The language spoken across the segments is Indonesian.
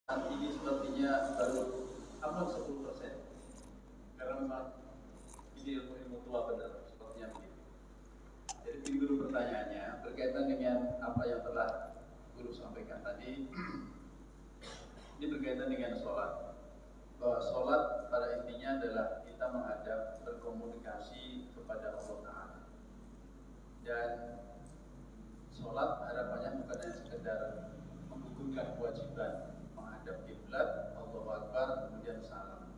saat ini sepertinya baru upload 10%, karena memang ini ilmu tua benar sepertinya begitu. Jadi ini guru pertanyaannya berkaitan dengan apa yang telah guru sampaikan tadi. Ini berkaitan dengan sholat, bahwa sholat pada intinya adalah kita menghadap berkomunikasi kepada Allah Ta'ala, dan sholat harapannya bukan hanya sekedar menggugurkan kewajiban menghadap kiblat, Allahu Akbar, kemudian salam.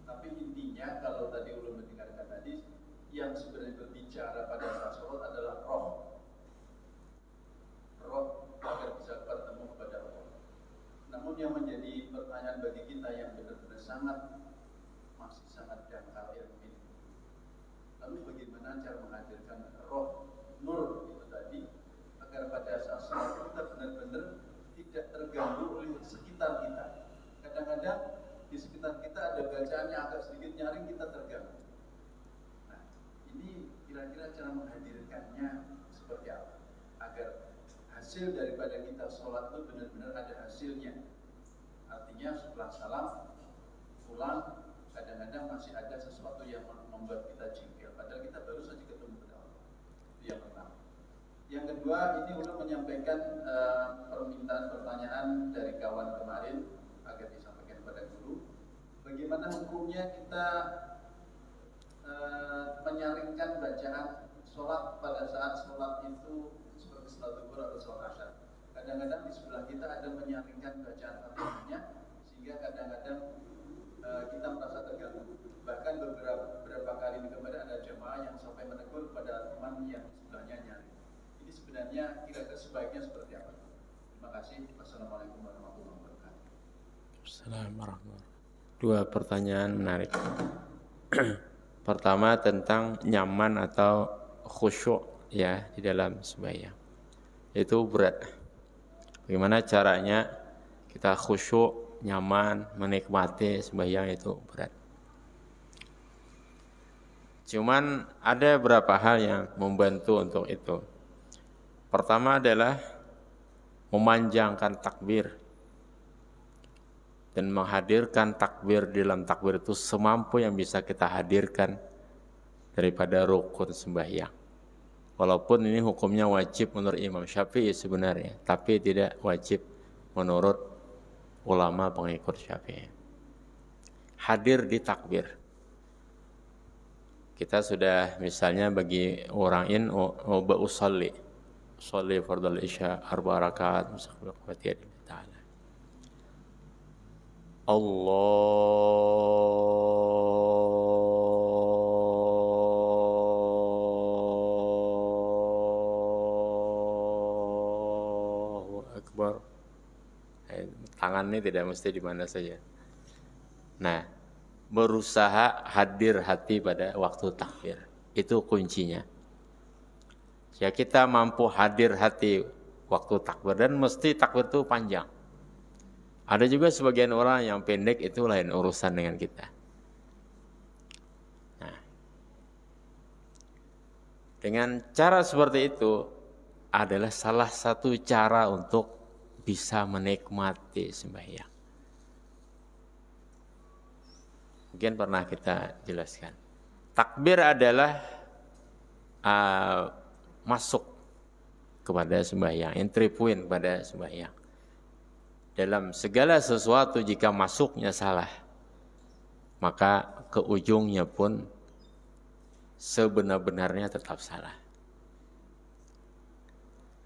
Tapi intinya kalau tadi ulun mendengarkan tadi, yang sebenarnya berbicara pada saat sholat adalah roh agar bisa bertemu kepada Allah. Namun yang menjadi pertanyaan bagi kita yang benar-benar masih sangat dangkal ilmu ini, lalu bagaimana cara menghadirkan roh nur itu tadi agar pada saat sholat kita benar-benar tidak terganggu oleh sekitar kita. Kadang-kadang di sekitar kita ada bacaan yang agak sedikit nyaring, kita terganggu. Nah, ini kira-kira cara menghadirkannya seperti apa agar hasil daripada kita sholat itu benar-benar ada hasilnya. Artinya setelah salam pulang, kadang-kadang masih ada sesuatu yang membuat kita jengkel, padahal kita baru saja ketemu dengan Allah. Itu yang pertama. Yang kedua, ini ulun menyampaikan permintaan pertanyaan dari kawan kemarin agar disampaikan kepada guru. Bagaimana hukumnya kita menyaringkan bacaan sholat pada saat sholat itu seperti sholat zuhur atau sholat asar. Kadang-kadang di sebelah kita ada menyaringkan bacaan Fatihahnya, sehingga kadang-kadang kita merasa terganggu. Bahkan beberapa kali ini kemarin ada jemaah yang sampai menegur pada teman yang sebelahnya nyaring. Ini sebenarnya kira-kira sebaiknya seperti apa? Terima kasih. Wassalamualaikum warahmatullahi wabarakatuh. Assalamualaikum warahmatullahi wabarakatuh. Dua pertanyaan menarik. Pertama tentang nyaman atau khusyuk ya di dalam sembahyang. Itu berat. Bagaimana caranya kita khusyuk, nyaman, menikmati sembahyang itu berat. Cuman ada beberapa hal yang membantu untuk itu. Pertama adalah memanjangkan takbir dan menghadirkan takbir di dalam takbir itu semampu yang bisa kita hadirkan daripada rukun sembahyang. Walaupun ini hukumnya wajib menurut Imam Syafi'i sebenarnya, tapi tidak wajib menurut ulama pengikut Syafi'i. Hadir di takbir. Kita sudah misalnya bagi orang in usalli fardhu isya 4 rakaat mustaqbil qiyam ta'ala. Allahu Akbar. Tangan ini tidak mesti di mana saja. Nah, berusaha hadir hati pada waktu takbir. Itu kuncinya. Ya kita mampu hadir hati waktu takbir, dan mesti takbir itu panjang. Ada juga sebagian orang yang pendek, itu lain urusan dengan kita. Nah, dengan cara seperti itu adalah salah satu cara untuk bisa menikmati sembahyang. Mungkin pernah kita jelaskan. Takbir adalah masuk kepada sembahyang, entry point pada sembahyang. Dalam segala sesuatu jika masuknya salah, maka ke ujungnya pun sebenar-benarnya tetap salah.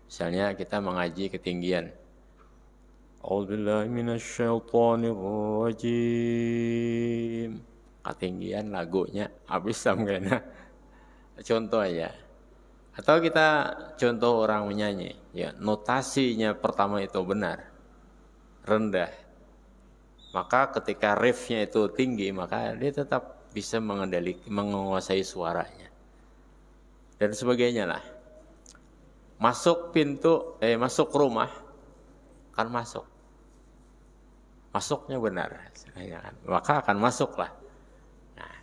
Misalnya kita mengaji ketinggian. A'udzubillahi minasyaitonirrajim. Ketinggian lagunya habis sampai contoh aja. Atau kita contoh orang menyanyi, ya notasinya pertama itu benar, rendah. Maka ketika riffnya itu tinggi, maka dia tetap bisa menguasai suaranya. Dan sebagainya lah. Masuk pintu, masuk rumah, kan masuk. Masuknya benar, maka akan masuklah. Nah,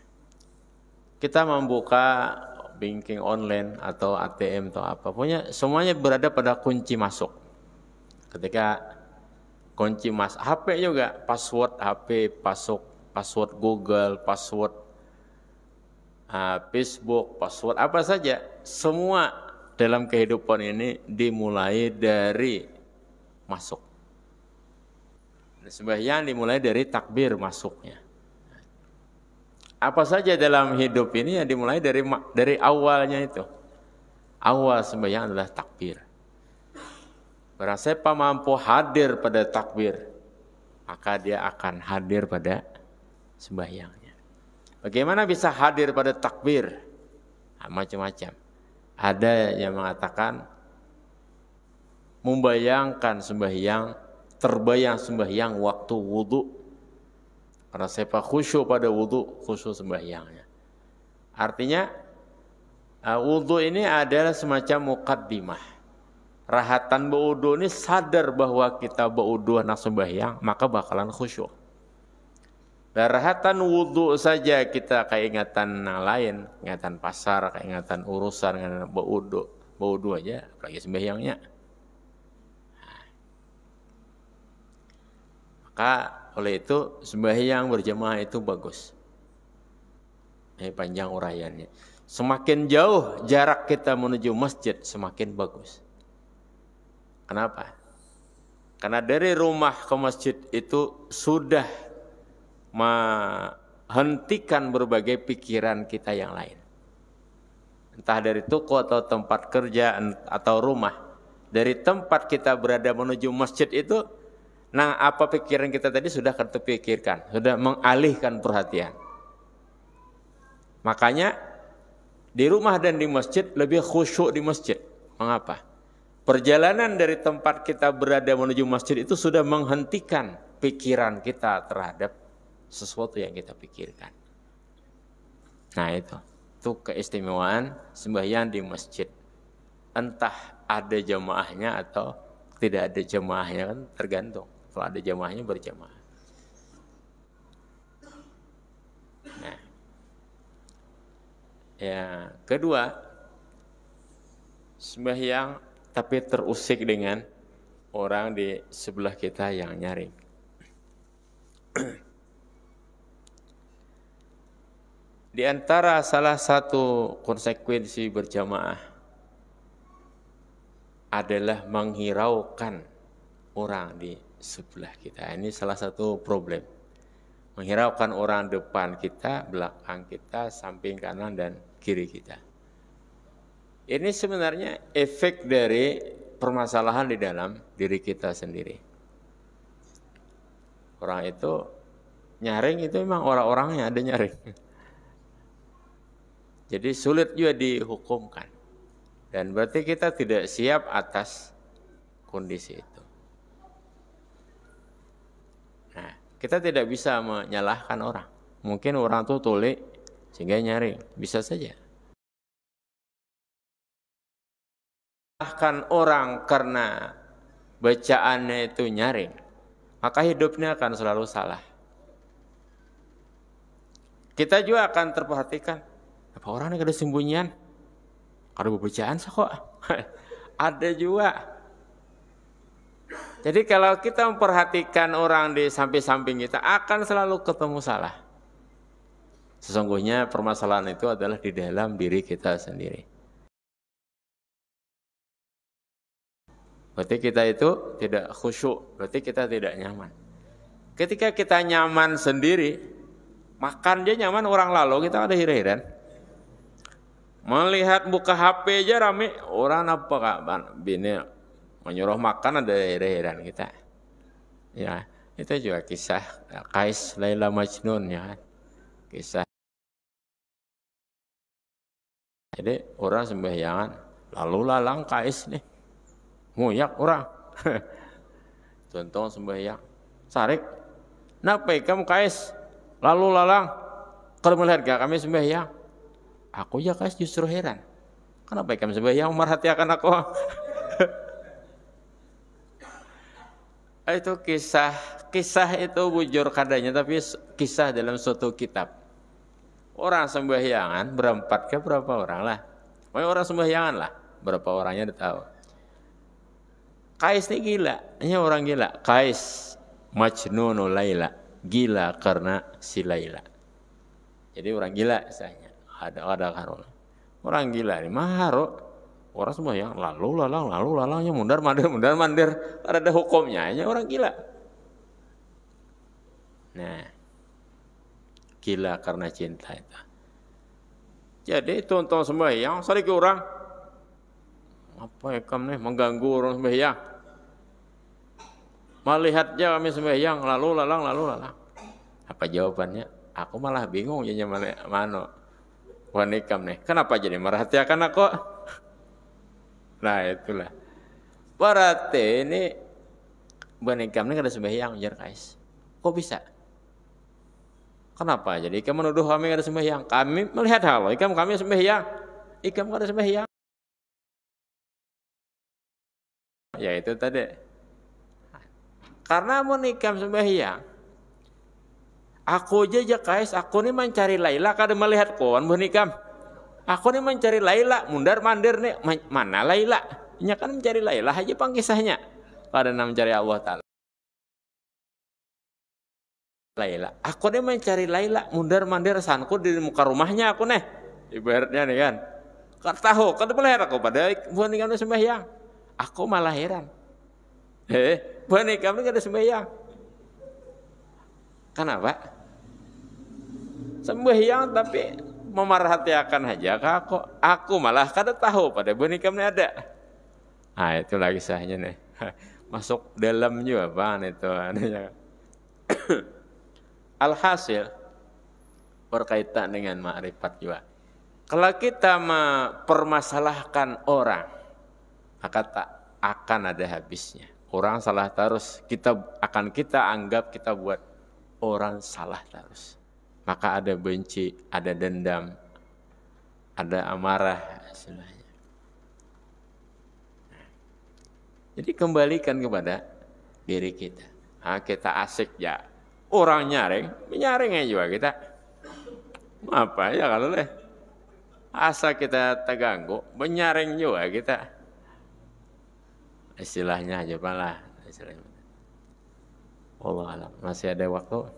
kita membuka banking online atau ATM atau apa, pokoknya semuanya berada pada kunci masuk. Ketika kunci mas HP juga, password HP, password Google, password Facebook, password apa saja, semua dalam kehidupan ini dimulai dari masuk. Sembahyang dimulai dari takbir masuknya. Apa saja dalam hidup ini yang dimulai dari awalnya itu. Awal sembahyang adalah takbir. Barang siapa mampu hadir pada takbir, maka dia akan hadir pada sembahyangnya. Bagaimana bisa hadir pada takbir? Nah, macam-macam. Ada yang mengatakan membayangkan sembahyang, terbayang sembahyang waktu wudu. Karena siapa khusyuk pada wudu, khusyuk sembahyangnya. Artinya wudu ini adalah semacam muqaddimah. Rahatan berwudu ini sadar bahwa kita berwudu nak sembahyang, maka bakalan khusyuk. Dan rahatan wudu saja kita keingatan yang lain, ingatan pasar, keingatan urusan, ingatan berwudu aja, apalagi sembahyangnya. Maka oleh itu sembahyang berjamaah itu bagus. Ini panjang uraiannya. Semakin jauh jarak kita menuju masjid, semakin bagus. Kenapa? Karena dari rumah ke masjid itu sudah menghentikan berbagai pikiran kita yang lain. Entah dari toko atau tempat kerja atau rumah. Dari tempat kita berada menuju masjid itu, nah apa pikiran kita tadi sudah terpikirkan, sudah mengalihkan perhatian. Makanya di rumah dan di masjid lebih khusyuk di masjid. Mengapa? Perjalanan dari tempat kita berada menuju masjid itu sudah menghentikan pikiran kita terhadap sesuatu yang kita pikirkan. Nah itu keistimewaan sembahyang di masjid. Entah ada jamaahnya atau tidak ada jamaahnya, kan tergantung. Kalau ada jamaahnya berjamaah. Nah, ya kedua, sembahyang tapi terusik dengan orang di sebelah kita yang nyaring. Di antara salah satu konsekuensi berjamaah adalah menghiraukan orang di sebelah kita. Ini salah satu problem. Menghiraukan orang depan kita, belakang kita, samping kanan dan kiri kita. Ini sebenarnya efek dari permasalahan di dalam diri kita sendiri. Orang itu nyaring itu memang orang-orangnya ada nyaring. Jadi sulit juga dihukumkan. Dan berarti kita tidak siap atas kondisi itu. Nah, kita tidak bisa menyalahkan orang. Mungkin orang itu tuli sehingga nyaring. Bisa saja. Menyalahkan orang karena bacaannya itu nyaring, maka hidupnya akan selalu salah. Kita juga akan terperhatikan. Apa orang ini ada sembunyian? Ada bacaan kok. Ada juga. Jadi kalau kita memperhatikan orang di samping-samping kita, akan selalu ketemu salah. Sesungguhnya permasalahan itu adalah di dalam diri kita sendiri. Berarti kita itu tidak khusyuk, berarti kita tidak nyaman. Ketika kita nyaman sendiri, makan dia nyaman, orang lalu kita ada hira-hiran. Melihat buka HP aja rame, orang apa kak bini menyuruh makan ada hira-hiran kita. Ya, itu juga kisah Qais Laila Majnun ya. Kisah. Jadi orang sembahyangan, lalu lalang Qais nih. Nguyak orang. Contoh sembahyang. Sarik. Napa kamu Qais? Lalu lalang. Kalau melihat gak kami sembahyang. Aku ya Qais justru heran. Kenapa kamu sembahyang merhatikan aku? Itu kisah itu bujur kadanya, tapi kisah dalam suatu kitab. Orang sembahyangan berempat ke berapa orang lah. Orang sembahyangan lah. Berapa orangnya udah tahu. Kais ini gila, ini orang gila. Kais Majnunu Laila, gila karena si Laila. Jadi orang gila istilahnya. Ada kan orang gila ini maharo. Orang semua yang lalu lalangnya mundar mandir, ada hukumnya, ini orang gila. Nah, gila karena cinta itu. Jadi tonton sembahyang, sedikit orang apa ya kamu nih mengganggu orang sembahyang. Melihatnya kami sembahyang lalu lalang. Apa jawabannya? Aku malah bingung jadinya mana wanikam nih. Kenapa jadi merhatikan aku? Nah itulah. Berarti ini wanikam ini kada sembahyang jar kais. Kok bisa? Kenapa? Jadi ikam menuduh kami kada sembahyang. Kami melihat hal, ikam kami sembahyang. Ikam kada sembahyang. Ya itu tadi. Karena mau nikam sembahyang. Aku aja kais, aku ini mencari Laila kada melihat kawan bernikam. Aku ini mencari Laila, mundar mandir nih, mana Laila? Nya kan mencari Laila aja pangkisahnya. Kada mencari Allah Taala. Laila. Aku ini mencari Laila, mundar mandir sanku di muka rumahnya aku nih. Ibaratnya nih kan. Kada tahu, kada melihat aku pada bernikam sembahyang. Aku malah heran. Bernikam ini kada sembahyang. Kenapa? Sembahyang tapi memerhatikan aja ke aku malah kada tahu pada bernikam ini ada. Nah itu lagi kisahnya nih. Masuk dalam juga apaan itu. Alhasil berkaitan dengan ma'rifat juga. Kalau kita mempermasalahkan orang, maka tak akan ada habisnya. Orang salah terus, kita anggap kita buat orang salah terus. Maka ada benci, ada dendam, ada amarah istilahnya. Jadi kembalikan kepada diri kita. Nah, kita asik ya. Orang menyaring juga kita. Apa ya kalau asa kita terganggu, menyaring juga kita. Istilahnya aja malah. Allah alam. Masih ada waktu.